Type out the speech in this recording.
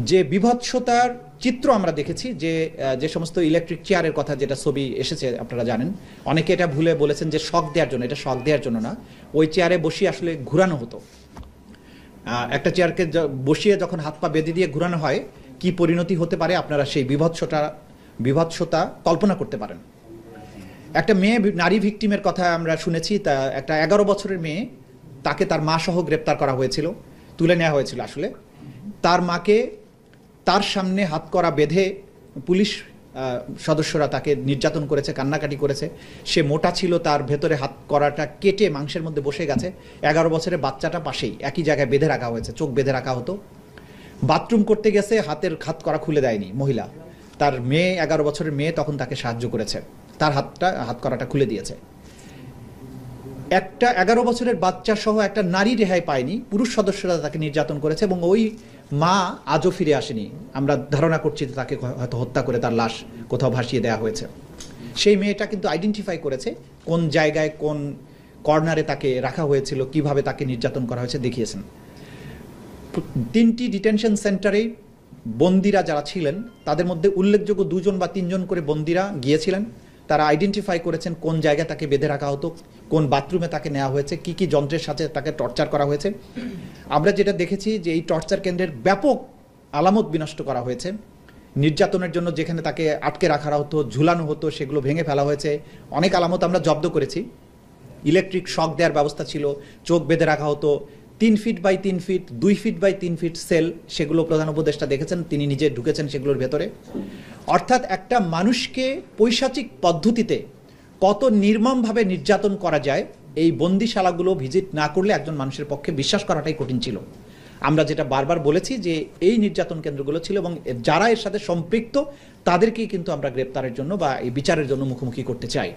যে বিভৎসতার চিত্র আমরা দেখেছি, যে সমস্ত ইলেকট্রিক চেয়ারের কথা, যেটা ছবি এসেছে আপনারা জানেন, অনেকে এটা ভুলে বলেছেন যে শক দেওয়ার জন্য। এটা শক দেওয়ার জন্য না, ওই চেয়ারে বসিয়ে আসলে ঘুরানো হতো। একটা চেয়ারকে বসিয়ে যখন হাত পা বেঁধে দিয়ে ঘুরানো হয়, কি পরিণতি হতে পারে আপনারা সেই বিভৎসতা কল্পনা করতে পারেন। একটা মেয়ে নারী ভিকটিমের কথা আমরা শুনেছি, তা একটা 11 বছরের মেয়ে, তাকে তার মা সহ গ্রেপ্তার করা হয়েছিল, তুলে নেওয়া হয়েছিল। আসলে তার মাকে তার সামনে হাত করা বেঁধে পুলিশ সদস্যরা তাকে নির্যাতন করেছে, কান্নাকাটি করেছে। সে মোটা ছিল, তার ভেতরে হাত করাটা কেটে মাংসের মধ্যে বসে গেছে। 11 বছরের বাচ্চাটা পাশেই একই জায়গায় বেঁধে রাখা হয়েছে, চোখ বেঁধে রাখা হতো। বাথরুম করতে গেছে, হাত করা খুলে দেয়নি মহিলা। তার মেয়ে, 11 বছরের মেয়ে, তখন তাকে সাহায্য করেছে, তার হাত করাটা খুলে দিয়েছে। একটা 11 বছরের বাচ্চা সহ একটা নারী রেহাই পায়নি, পুরুষ সদস্যরা তাকে নির্যাতন করেছে এবং ওই মা আজও ফিরে আসেনি। আমরা ধারণা করছি তাকে হয়তো হত্যা করে তার লাশ কোথাও ভাসিয়ে দেওয়া হয়েছে। সেই মেয়েটা কিন্তু আইডেন্টিফাই করেছে কোন জায়গায়, কোন কর্নারে তাকে রাখা হয়েছিল, কিভাবে তাকে নির্যাতন করা হয়েছে দেখিয়েছেন। 3টি ডিটেনশন সেন্টারে বন্দিরা যারা ছিলেন, তাদের মধ্যে উল্লেখযোগ্য 2 জন বা 3 জন করে বন্দিরা গিয়েছিলেন। তারা আইডেন্টিফাই করেছেন কোন জায়গায় তাকে বেঁধে রাখা হতো, কোন বাথরুমে তাকে নেওয়া হয়েছে, কি কি যন্ত্রের সাথে তাকে টর্চার করা হয়েছে। আমরা যেটা দেখেছি যে এই টর্চার কেন্দ্রের ব্যাপক আলামত বিনষ্ট করা হয়েছে। নির্যাতনের জন্য যেখানে তাকে আটকে রাখা হতো, ঝুলানো হতো, সেগুলো ভেঙে ফেলা হয়েছে। অনেক আলামত আমরা জব্দ করেছি। ইলেকট্রিক শক দেওয়ার ব্যবস্থা ছিল, চোখ বেঁধে রাখা হতো। 3 feet by 3 feet, 2 feet by 3 feet cell, সেগুলো প্রধান উপদেষ্টা দেখেছেন, তিনি নিজে ঢুকেছেন সেগুলোর ভেতরে। অর্থাৎ একটা মানুষকে পৈশাচিক পদ্ধতিতে কত নির্মমভাবে নির্যাতন করা যায়, এই বন্দিশালাগুলো ভিজিট না করলে একজন মানুষের পক্ষে বিশ্বাস করাটাই কঠিন ছিল। আমরা যেটা বারবার বলেছি যে এই নির্যাতন কেন্দ্রগুলো ছিল এবং যারা এর সাথে সম্পৃক্ত তাদেরকেই কিন্তু আমরা গ্রেপ্তারের জন্য বা এই বিচারের জন্য মুখোমুখি করতে চাই।